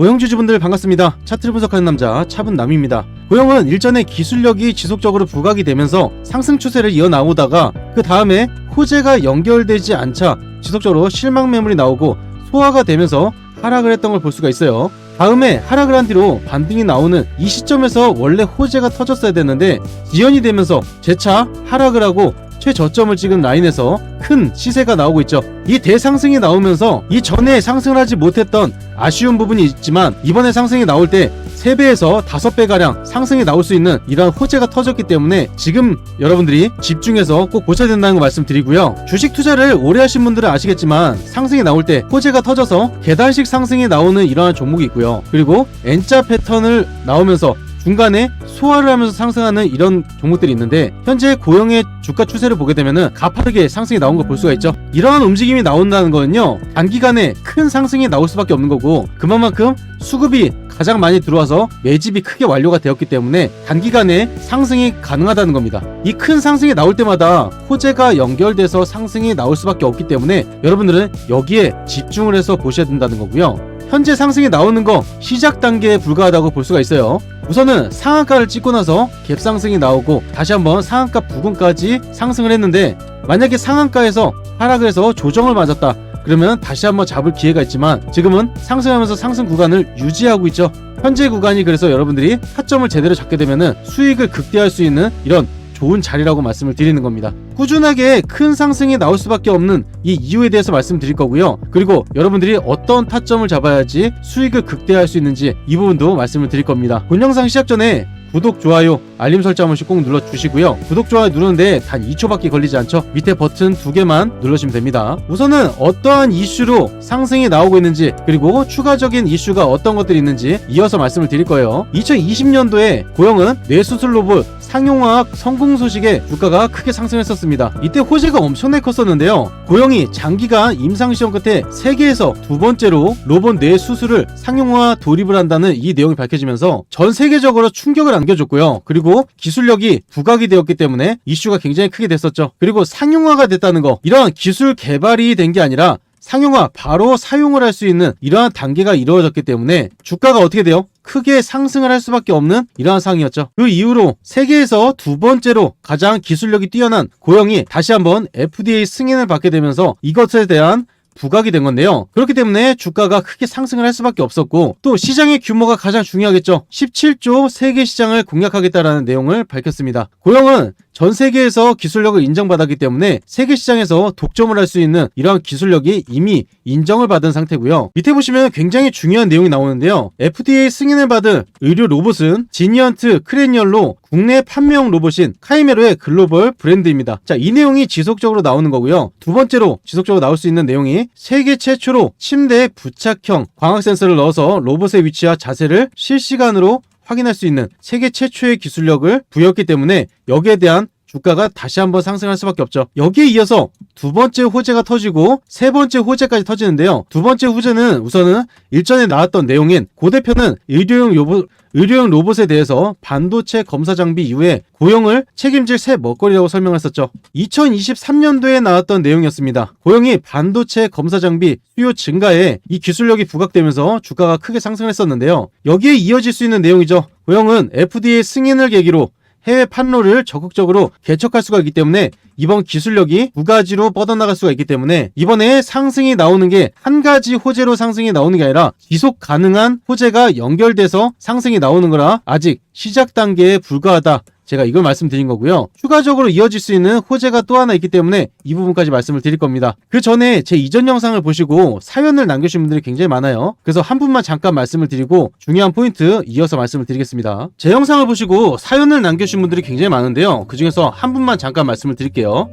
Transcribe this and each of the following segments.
고영주주분들 반갑습니다. 차트를 분석하는 남자 차분남입니다. 고영은 일전에 기술력이 지속적으로 부각이 되면서 상승 추세를 이어나오다가 그 다음에 호재가 연결되지 않자 지속적으로 실망 매물이 나오고 소화가 되면서 하락을 했던 걸 볼 수가 있어요. 다음에 하락을 한 뒤로 반등이 나오는 이 시점에서 원래 호재가 터졌어야 되는데 지연이 되면서 재차 하락을 하고 최저점을 찍은 라인에서 큰 시세가 나오고 있죠. 이 대상승이 나오면서 이전에 상승을 하지 못했던 아쉬운 부분이 있지만 이번에 상승이 나올 때 3배에서 5배가량 상승이 나올 수 있는 이러한 호재가 터졌기 때문에 지금 여러분들이 집중해서 꼭 보셔야 된다는 거 말씀드리고요. 주식 투자를 오래 하신 분들은 아시겠지만 상승이 나올 때 호재가 터져서 계단식 상승이 나오는 이러한 종목이 있고요. 그리고 N자 패턴을 나오면서 중간에 소화를 하면서 상승하는 이런 종목들이 있는데 현재 고영의 주가 추세를 보게 되면은 가파르게 상승이 나온 걸 볼 수가 있죠. 이러한 움직임이 나온다는 거는요, 단기간에 큰 상승이 나올 수밖에 없는 거고 그만큼 수급이 가장 많이 들어와서 매집이 크게 완료가 되었기 때문에 단기간에 상승이 가능하다는 겁니다. 이 큰 상승이 나올 때마다 호재가 연결돼서 상승이 나올 수밖에 없기 때문에 여러분들은 여기에 집중을 해서 보셔야 된다는 거고요. 현재 상승이 나오는 거 시작 단계에 불과하다고 볼 수가 있어요. 우선은 상한가를 찍고 나서 갭상승이 나오고 다시 한번 상한가 부근까지 상승을 했는데 만약에 상한가에서 하락을 해서 조정을 맞았다 그러면 다시 한번 잡을 기회가 있지만 지금은 상승하면서 상승 구간을 유지하고 있죠. 현재 구간이 그래서 여러분들이 타점을 제대로 잡게 되면은 수익을 극대화할 수 있는 이런 좋은 자리라고 말씀을 드리는 겁니다. 꾸준하게 큰 상승이 나올 수밖에 없는 이 이유에 대해서 말씀드릴 거고요. 그리고 여러분들이 어떤 타점을 잡아야지 수익을 극대화할 수 있는지 이 부분도 말씀을 드릴 겁니다. 본 영상 시작 전에 구독, 좋아요, 알림 설정 한 번씩 꼭 눌러주시고요. 구독, 좋아요 누르는데 단 2초밖에 걸리지 않죠? 밑에 버튼 2개만 누르시면 됩니다. 우선은 어떠한 이슈로 상승이 나오고 있는지 그리고 추가적인 이슈가 어떤 것들이 있는지 이어서 말씀을 드릴 거예요. 2020년도에 고영은 뇌수술 로봇 상용화학 성공 소식에 주가가 크게 상승했었습니다. 이때 호재가 엄청나게 컸었는데요. 고영이 장기간 임상시험 끝에 세계에서 두 번째로 로봇 뇌수술을 상용화 돌입을 한다는 이 내용이 밝혀지면서 전 세계적으로 충격을 안겨줬고요. 그리고 기술력이 부각이 되었기 때문에 이슈가 굉장히 크게 됐었죠. 그리고 상용화가 됐다는 거, 이런 기술 개발이 된 게 아니라 상용화, 바로 사용을 할 수 있는 이러한 단계가 이루어졌기 때문에 주가가 어떻게 돼요? 크게 상승을 할 수밖에 없는 이러한 상황이었죠. 그 이후로 세계에서 두 번째로 가장 기술력이 뛰어난 고영이 다시 한번 FDA 승인을 받게 되면서 이것에 대한 부각이 된 건데요. 그렇기 때문에 주가가 크게 상승을 할 수밖에 없었고 또 시장의 규모가 가장 중요하겠죠. 17조 세계 시장을 공략하겠다라는 내용을 밝혔습니다. 고영은 전 세계에서 기술력을 인정받았기 때문에 세계 시장에서 독점을 할 수 있는 이러한 기술력이 이미 인정을 받은 상태고요. 밑에 보시면 굉장히 중요한 내용이 나오는데요. FDA 승인을 받은 의료 로봇은 지니언트 크레니얼로 국내 판매용 로봇인 카이메로의 글로벌 브랜드입니다. 자, 이 내용이 지속적으로 나오는 거고요. 두 번째로 지속적으로 나올 수 있는 내용이 세계 최초로 침대에 부착형 광학 센서를 넣어서 로봇의 위치와 자세를 실시간으로 확인할 수 있는 세계 최초의 기술력을 부여했기 때문에 여기에 대한 주가가 다시 한번 상승할 수밖에 없죠. 여기에 이어서 두 번째 호재가 터지고 세 번째 호재까지 터지는데요. 두 번째 호재는 우선은 일전에 나왔던 내용인 고 대표는 의료용 로봇에 대해서 반도체 검사 장비 이후에 고영을 책임질 새 먹거리라고 설명했었죠. 2023년도에 나왔던 내용이었습니다. 고영이 반도체 검사 장비 수요 증가에 이 기술력이 부각되면서 주가가 크게 상승했었는데요. 여기에 이어질 수 있는 내용이죠. 고영은 FDA 승인을 계기로 해외 판로를 적극적으로 개척할 수가 있기 때문에 이번 기술력이 두 가지로 뻗어나갈 수가 있기 때문에 이번에 상승이 나오는 게 한 가지 호재로 상승이 나오는 게 아니라 지속 가능한 호재가 연결돼서 상승이 나오는 거라 아직 시작 단계에 불과하다. 제가 이걸 말씀드린 거고요. 추가적으로 이어질 수 있는 호재가 또 하나 있기 때문에 이 부분까지 말씀을 드릴 겁니다. 그 전에 제 이전 영상을 보시고 사연을 남겨주신 분들이 굉장히 많아요. 그래서 한 분만 잠깐 말씀을 드리고 중요한 포인트 이어서 말씀을 드리겠습니다. 제 영상을 보시고 사연을 남겨주신 분들이 굉장히 많은데요. 그 중에서 한 분만 잠깐 말씀을 드릴게요.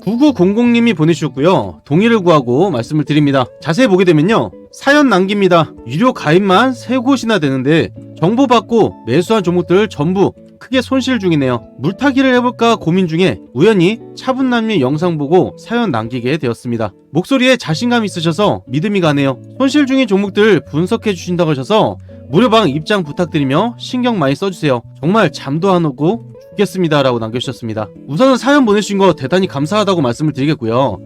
9900님이 보내주셨고요. 동의를 구하고 말씀을 드립니다. 자세히 보게 되면요. 사연 남깁니다. 유료 가입만 3곳이나 되는데 정보 받고 매수한 종목들 전부 크게 손실 중이네요. 물타기를 해볼까 고민 중에 우연히 차분남님 영상 보고 사연 남기게 되었습니다. 목소리에 자신감 있으셔서 믿음이 가네요. 손실 중인 종목들 분석해 주신다고 하셔서 무료방 입장 부탁드리며 신경 많이 써주세요. 정말 잠도 안 오고 죽겠습니다 라고 남겨주셨습니다. 우선은 사연 보내주신 거 대단히 감사하다고 말씀을 드리겠고요.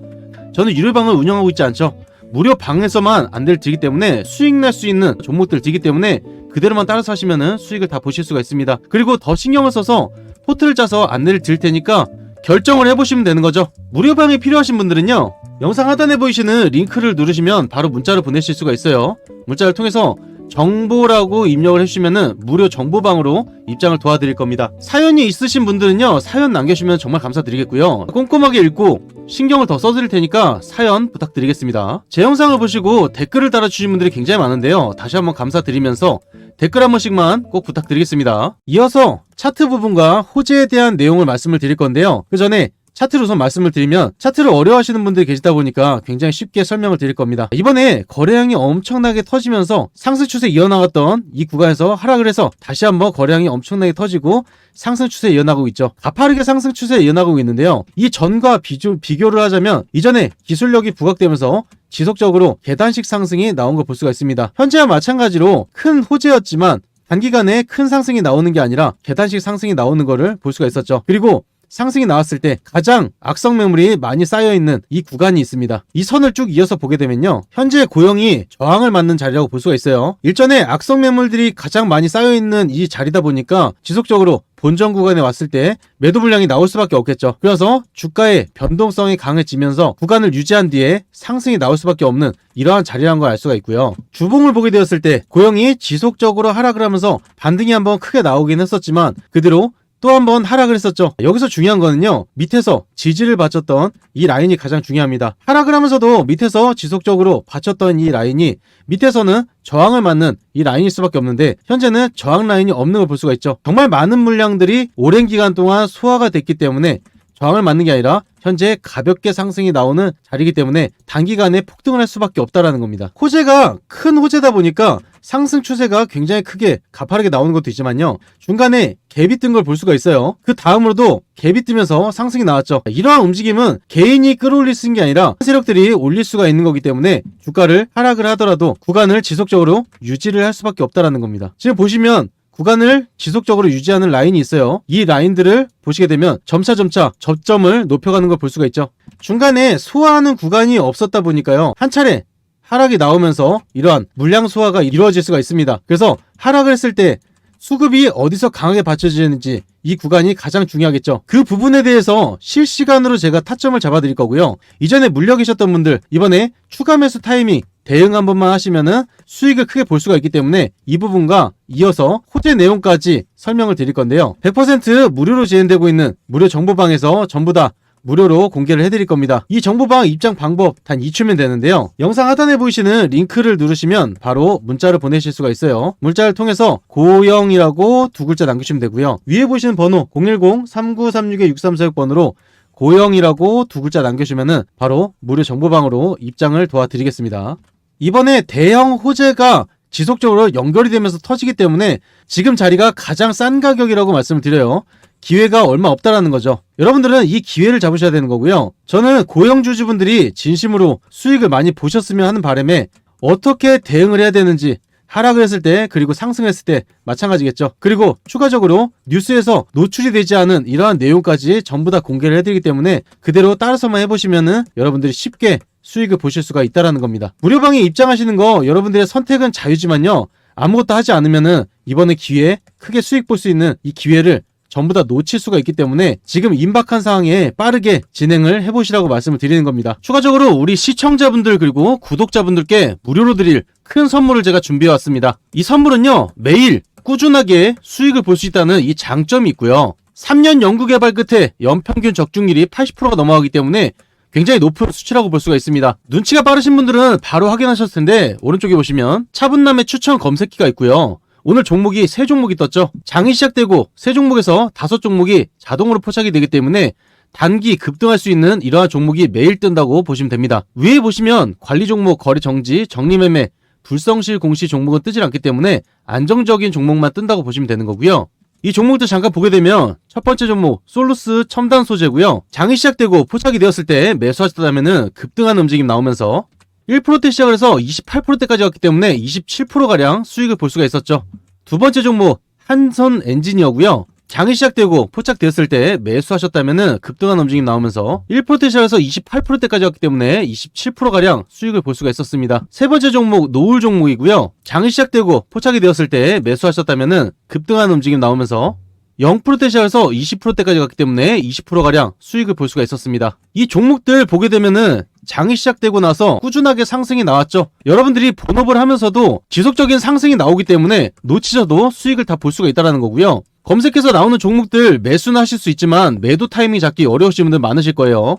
저는 유료방을 운영하고 있지 않죠. 무료 방에서만 안대를 드리기 때문에 수익 날 수 있는 종목들 드리기 때문에 그대로만 따라서 하시면은 수익을 다 보실 수가 있습니다. 그리고 더 신경을 써서 포트를 짜서 안내를 드릴 테니까 결정을 해보시면 되는 거죠. 무료 방이 필요하신 분들은요, 영상 하단에 보이시는 링크를 누르시면 바로 문자를 보내실 수가 있어요. 문자를 통해서 정보라고 입력을 해주시면은 무료 정보방으로 입장을 도와드릴 겁니다. 사연이 있으신 분들은요, 사연 남겨주시면 정말 감사드리겠고요. 꼼꼼하게 읽고 신경을 더 써드릴 테니까 사연 부탁드리겠습니다. 제 영상을 보시고 댓글을 달아주신 분들이 굉장히 많은데요, 다시 한번 감사드리면서 댓글 한 번씩만 꼭 부탁드리겠습니다. 이어서 차트 부분과 호재에 대한 내용을 말씀을 드릴 건데요, 그 전에 차트를 우선 말씀을 드리면, 차트를 어려워하시는 분들이 계시다 보니까 굉장히 쉽게 설명을 드릴 겁니다. 이번에 거래량이 엄청나게 터지면서 상승 추세 이어나갔던 이 구간에서 하락을 해서 다시 한번 거래량이 엄청나게 터지고 상승 추세 이어나가고 있죠. 가파르게 상승 추세 이어나가고 있는데요, 이 전과 비교를 하자면 이전에 기술력이 부각되면서 지속적으로 계단식 상승이 나온 걸 볼 수가 있습니다. 현재와 마찬가지로 큰 호재였지만 단기간에 큰 상승이 나오는 게 아니라 계단식 상승이 나오는 거를 볼 수가 있었죠. 그리고 상승이 나왔을 때 가장 악성 매물이 많이 쌓여있는 이 구간이 있습니다. 이 선을 쭉 이어서 보게 되면요, 현재 고영이 저항을 맞는 자리라고 볼 수가 있어요. 일전에 악성 매물들이 가장 많이 쌓여있는 이 자리다 보니까 지속적으로 본전 구간에 왔을 때 매도 물량이 나올 수밖에 없겠죠. 그래서 주가의 변동성이 강해지면서 구간을 유지한 뒤에 상승이 나올 수밖에 없는 이러한 자리라는 걸 알 수가 있고요. 주봉을 보게 되었을 때 고영이 지속적으로 하락을 하면서 반등이 한번 크게 나오긴 했었지만 그대로 또 한 번 하락을 했었죠. 여기서 중요한 거는요, 밑에서 지지를 받쳤던 이 라인이 가장 중요합니다. 하락을 하면서도 밑에서 지속적으로 받쳤던 이 라인이 밑에서는 저항을 맞는 이 라인일 수밖에 없는데 현재는 저항 라인이 없는 걸 볼 수가 있죠. 정말 많은 물량들이 오랜 기간 동안 소화가 됐기 때문에 저항을 맞는 게 아니라 현재 가볍게 상승이 나오는 자리이기 때문에 단기간에 폭등을 할 수밖에 없다라는 겁니다. 호재가 큰 호재다 보니까 상승 추세가 굉장히 크게 가파르게 나오는 것도 있지만요, 중간에 갭이 뜬 걸 볼 수가 있어요. 그 다음으로도 갭이 뜨면서 상승이 나왔죠. 이러한 움직임은 개인이 끌어올릴 수 있는 게 아니라 세력들이 올릴 수가 있는 거기 때문에 주가를 하락을 하더라도 구간을 지속적으로 유지를 할 수밖에 없다라는 겁니다. 지금 보시면 구간을 지속적으로 유지하는 라인이 있어요. 이 라인들을 보시게 되면 점차 저점을 높여가는 걸 볼 수가 있죠. 중간에 소화하는 구간이 없었다 보니까요, 한 차례 하락이 나오면서 이러한 물량 소화가 이루어질 수가 있습니다. 그래서 하락을 했을 때 수급이 어디서 강하게 받쳐지는지 이 구간이 가장 중요하겠죠. 그 부분에 대해서 실시간으로 제가 타점을 잡아드릴 거고요. 이전에 물려 계셨던 분들 이번에 추가 매수 타이밍 대응 한 번만 하시면은 수익을 크게 볼 수가 있기 때문에 이 부분과 이어서 호재 내용까지 설명을 드릴 건데요, 100% 무료로 진행되고 있는 무료 정보방에서 전부 다 무료로 공개를 해드릴 겁니다. 이 정보방 입장 방법 단 2초면 되는데요, 영상 하단에 보이시는 링크를 누르시면 바로 문자를 보내실 수가 있어요. 문자를 통해서 고영이라고 두 글자 남기시면 되고요, 위에 보시는 번호 010-3936-6346번으로 고영이라고 두 글자 남겨주면은 바로 무료 정보방으로 입장을 도와드리겠습니다. 이번에 대형 호재가 지속적으로 연결이 되면서 터지기 때문에 지금 자리가 가장 싼 가격이라고 말씀을 드려요. 기회가 얼마 없다라는 거죠. 여러분들은 이 기회를 잡으셔야 되는 거고요. 저는 고영주주분들이 진심으로 수익을 많이 보셨으면 하는 바람에 어떻게 대응을 해야 되는지, 하락을 했을 때 그리고 상승했을 때 마찬가지겠죠. 그리고 추가적으로 뉴스에서 노출이 되지 않은 이러한 내용까지 전부 다 공개를 해드리기 때문에 그대로 따라서만 해보시면은 여러분들이 쉽게 수익을 보실 수가 있다라는 겁니다. 무료방에 입장하시는 거 여러분들의 선택은 자유지만요, 아무것도 하지 않으면은 이번에 기회에 크게 수익 볼 수 있는 이 기회를 전부 다 놓칠 수가 있기 때문에 지금 임박한 상황에 빠르게 진행을 해보시라고 말씀을 드리는 겁니다. 추가적으로 우리 시청자분들 그리고 구독자분들께 무료로 드릴 큰 선물을 제가 준비해왔습니다. 이 선물은요, 매일 꾸준하게 수익을 볼 수 있다는 이 장점이 있고요, 3년 연구개발 끝에 연평균 적중률이 80%가 넘어가기 때문에 굉장히 높은 수치라고 볼 수가 있습니다. 눈치가 빠르신 분들은 바로 확인하셨을 텐데 오른쪽에 보시면 차분남의 추천 검색기가 있고요, 오늘 종목이 3종목이 떴죠. 장이 시작되고 3종목에서 5종목이 자동으로 포착이 되기 때문에 단기 급등할 수 있는 이러한 종목이 매일 뜬다고 보시면 됩니다. 위에 보시면 관리 종목, 거래 정지, 정리매매, 불성실 공시 종목은 뜨질 않기 때문에 안정적인 종목만 뜬다고 보시면 되는 거고요. 이 종목들 잠깐 보게 되면 첫 번째 종목 솔루스 첨단 소재고요. 장이 시작되고 포착이 되었을 때 매수하셨다면은 급등하는 움직임 나오면서 1%대 시작을 해서 28%대까지 갔기 때문에 27%가량 수익을 볼 수가 있었죠. 두 번째 종목 한선 엔지니어고요. 장이 시작되고 포착되었을 때 매수하셨다면 급등한 움직임 나오면서 1%대에서 28%대까지 왔기 때문에 27%가량 수익을 볼 수가 있었습니다. 세 번째 종목 노을 종목이고요. 장이 시작되고 포착이 되었을 때 매수하셨다면 급등한 움직임 나오면서 0%대 시작해서 20%대까지 갔기 때문에 20%가량 수익을 볼 수가 있었습니다. 이 종목들 보게 되면은 장이 시작되고 나서 꾸준하게 상승이 나왔죠. 여러분들이 본업을 하면서도 지속적인 상승이 나오기 때문에 놓치셔도 수익을 다 볼 수가 있다는 거고요. 검색해서 나오는 종목들 매수는 하실 수 있지만 매도 타이밍 잡기 어려우신 분들 많으실 거예요.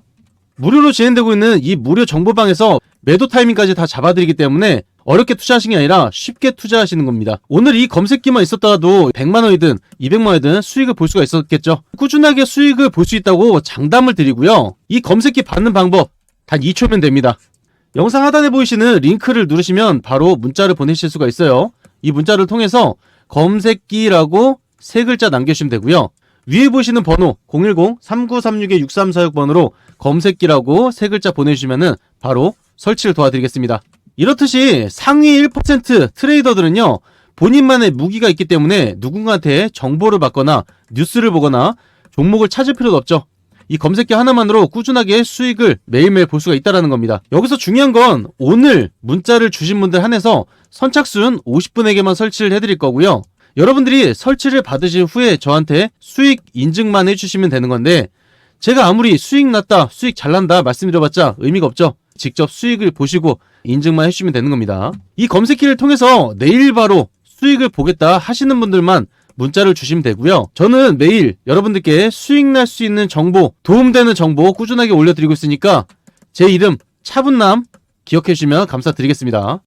무료로 진행되고 있는 이 무료 정보방에서 매도 타이밍까지 다 잡아드리기 때문에 어렵게 투자하시는 게 아니라 쉽게 투자하시는 겁니다. 오늘 이 검색기만 있었더라도 100만원이든 200만원이든 수익을 볼 수가 있었겠죠. 꾸준하게 수익을 볼 수 있다고 장담을 드리고요. 이 검색기 받는 방법 단 2초면 됩니다. 영상 하단에 보이시는 링크를 누르시면 바로 문자를 보내실 수가 있어요. 이 문자를 통해서 검색기라고 세 글자 남겨주시면 되고요. 위에 보시는 번호 010-3936-6346번으로 검색기라고 세 글자 보내주시면 바로 설치를 도와드리겠습니다. 이렇듯이 상위 1% 트레이더들은요, 본인만의 무기가 있기 때문에 누군가한테 정보를 받거나 뉴스를 보거나 종목을 찾을 필요도 없죠. 이 검색기 하나만으로 꾸준하게 수익을 매일매일 볼 수가 있다는 겁니다. 여기서 중요한 건 오늘 문자를 주신 분들 한해서 선착순 50분에게만 설치를 해드릴 거고요. 여러분들이 설치를 받으신 후에 저한테 수익 인증만 해주시면 되는 건데, 제가 아무리 수익 났다, 수익 잘 난다 말씀드려봤자 의미가 없죠. 직접 수익을 보시고 인증만 해주시면 되는 겁니다. 이 검색기를 통해서 내일 바로 수익을 보겠다 하시는 분들만 문자를 주시면 되고요. 저는 매일 여러분들께 수익 날 수 있는 정보, 도움되는 정보 꾸준하게 올려드리고 있으니까 제 이름 차분남 기억해 주시면 감사드리겠습니다.